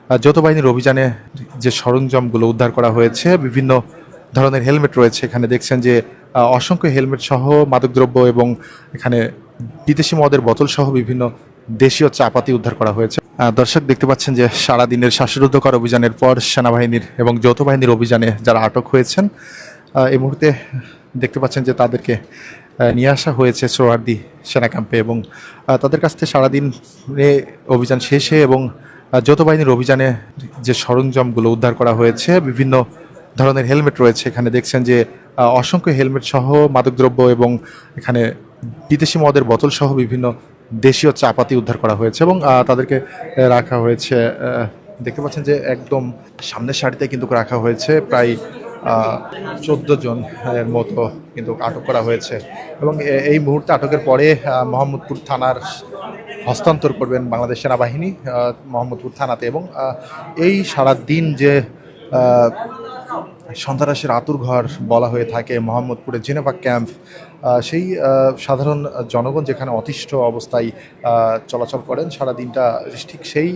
যৌথ বাহিনীর অভিযানে যে সরঞ্জামগুলো উদ্ধার করা হয়েছে, বিভিন্ন ধরনের হেলমেট রয়েছে। এখানে দেখছেন যে অসংখ্য হেলমেট সহ মাদকদ্রব্য এবং এখানে বিদেশি মদের বোতল সহ বিভিন্ন দেশীয় চাপাতি উদ্ধার করা হয়েছে। দর্শক দেখতে পাচ্ছেন যে সারাদিনের শ্বাসরুদ্ধকর অভিযানের পর সেনাবাহিনীর এবং যৌথ বাহিনীর অভিযানে যারা আটক হয়েছেন, এই মুহূর্তে দেখতে পাচ্ছেন যে তাদেরকে নিয়ে আসা হয়েছে সোহরাওয়ার্দী সেনা ক্যাম্পে এবং তাদের কাছ থেকে সারাদিন অভিযান শেষে এবং যৌথ বাহিনীর অভিযানে যে সরঞ্জামগুলো উদ্ধার করা হয়েছে, বিভিন্ন ধরনের হেলমেট রয়েছে। এখানে দেখছেন যে অসংখ্য হেলমেট সহ মাদকদ্রব্য এবং এখানে বিদেশি মদের বোতল সহ বিভিন্ন দেশীয় চাপাতি উদ্ধার করা হয়েছে এবং তাদেরকে রাখা হয়েছে। দেখতে পাচ্ছেন যে একদম সামনের সারিতে কিন্তু রাখা হয়েছে। প্রায় 14 জন মতো কিন্তু আটক করা হয়েছে এবং এই মুহূর্তে আটকের পরে মোহাম্মদপুর থানার হস্তান্তর করবেন বাংলাদেশ সেনাবাহিনী মোহাম্মদপুর থানাতে। এবং এই সারা দিন যে সন্ত্রাসের আতুরঘর বলা হয়ে থাকে মোহাম্মদপুরের জেনেভা ক্যাম্প, সেই সাধারণ জনগণ যেখানে অতিষ্ঠ অবস্থায় চলাচল করেন সারা দিনটা, ঠিক সেই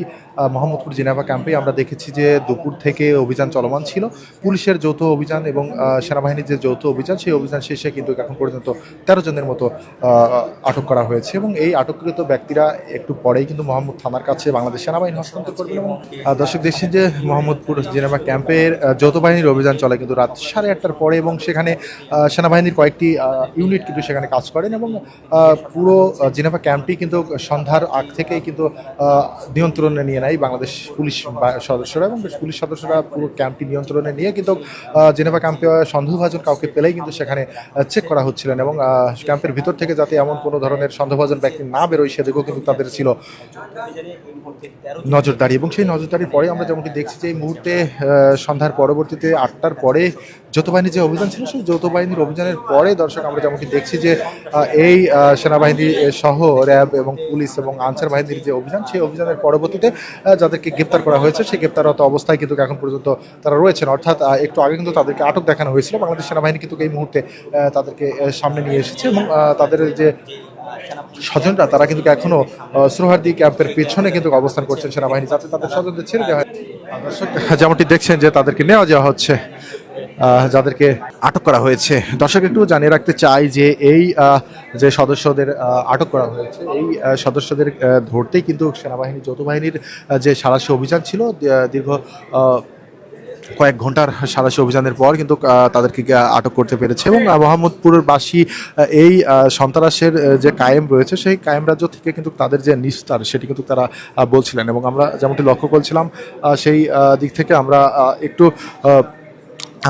মোহাম্মদপুর জেনেভা ক্যাম্পে আমরা দেখেছি যে দুপুর থেকে অভিযান চলমান ছিল। পুলিশের যৌথ অভিযান এবং সেনাবাহিনীর যে যৌথ অভিযান, সেই অভিযান শেষে কিন্তু এখন পর্যন্ত 13 জনের মতো আটক করা হয়েছে এবং এই আটককৃত ব্যক্তিরা একটু পরেই কিন্তু মোহাম্মদ থানার কাছে বাংলাদেশ সেনাবাহিনী হস্তান্তর করবেন। এবং দর্শক দেখছেন যে মোহাম্মদপুর জেনেভা ক্যাম্পের যৌথ বাহিনীর অভিযান চলে কিন্তু রাত 8:30টার পরে এবং সেখানে সেনাবাহিনীর কয়েকটি ইউনিট কিন্তু সেখানে কাজ করেন এবং পুরো জেনেভা ক্যাম্পটি কিন্তু সন্ধ্যার আগ থেকেই কিন্তু নিয়ন্ত্রণে নিয়ে নেয় বাংলাদেশ পুলিশ সদস্যরা এবং পুলিশ সদস্যরা পুরো ক্যাম্পটি নিয়ন্ত্রণে নিয়ে কিন্তু জেনেভা ক্যাম্পে সন্দেহভাজন কাউকে পেলেই কিন্তু সেখানে চেক করা হচ্ছিলেন এবং ক্যাম্পের ভিতর থেকে যাতে এমন কোনো ধরনের সন্দেহভাজন ব্যক্তি না বেরোয় সেদিকেও কিন্তু তাদের ছিল নজরদারি। এবং সেই নজরদারির পরে আমরা যেমনটি দেখছি যে এই মুহূর্তে সন্ধ্যার পরবর্তীতে 8টার পরে যৌথ বাহিনীর যে অভিযান ছিল, সেই যৌথ বাহিনীর অভিযানের পরে দর্শক আমরা যেমনটি দেখছি যে এই সেনাবাহিনী সহ র্যাব এবং পুলিশ এবং আনসার বাহিনীর যে অভিযান, সেই অভিযানের পরবর্তীতে যাদেরকে গ্রেপ্তার করা হয়েছে সেই গ্রেপ্তাররত অবস্থায় কিন্তু এখন পর্যন্ত তারা রয়েছেন। অর্থাৎ একটু আগে কিন্তু তাদেরকে আটক দেখানো হয়েছিল। বাংলাদেশ সেনাবাহিনী কিন্তু এই মুহূর্তে তাদেরকে সামনে নিয়ে এসেছে এবং তাদের যে স্বজনরা তারা কিন্তু এখনো সোহরাওয়ার্দী ক্যাম্পের পেছনে কিন্তু অবস্থান করছেন সেনাবাহিনী, যাতে তাদের স্বজনদের ছেড়ে দেওয়া হয়। দর্শক যেমনটি দেখছেন যে তাদেরকে নেওয়া যাওয়া হচ্ছে, যাদেরকে আটক করা হয়েছে। দর্শক একটু জানিয়ে রাখতে চাই যে এই যে সদস্যদের আটক করা হয়েছে, এই সদস্যদের ধরতেই কিন্তু সেনাবাহিনী যৌথ বাহিনীর যে সাঁড়াশি অভিযান ছিল, দীর্ঘ কয়েক ঘন্টার সাঁড়াশি অভিযানের পর কিন্তু তাদেরকে আটক করতে পেরেছে এবং মোহাম্মদপুরবাসী এই সন্ত্রাসের যে কায়েম রয়েছে সেই কায়েম রাজ্য থেকে কিন্তু তাদের যে নিস্তার সেটি কিন্তু তারা বলছিলেন এবং আমরা যেমনটি লক্ষ্য করছিলাম সেই দিক থেকে আমরা একটু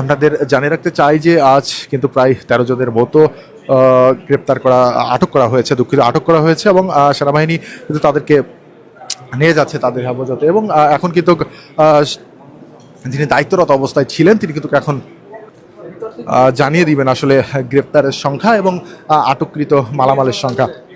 আপনাদের জানিয়ে রাখতে চাই যে আজ কিন্তু প্রায় 13 জনের মতো আটক করা হয়েছে এবং সেনাবাহিনী কিন্তু তাদেরকে নিয়ে যাচ্ছে তাদের হেফাজতে। এবং এখন কিন্তু যিনি দায়িত্বরত অবস্থায় ছিলেন তিনি কিন্তু এখন জানিয়ে দিবেন আসলে গ্রেপ্তারের সংখ্যা এবং আটককৃত মালামালের সংখ্যা।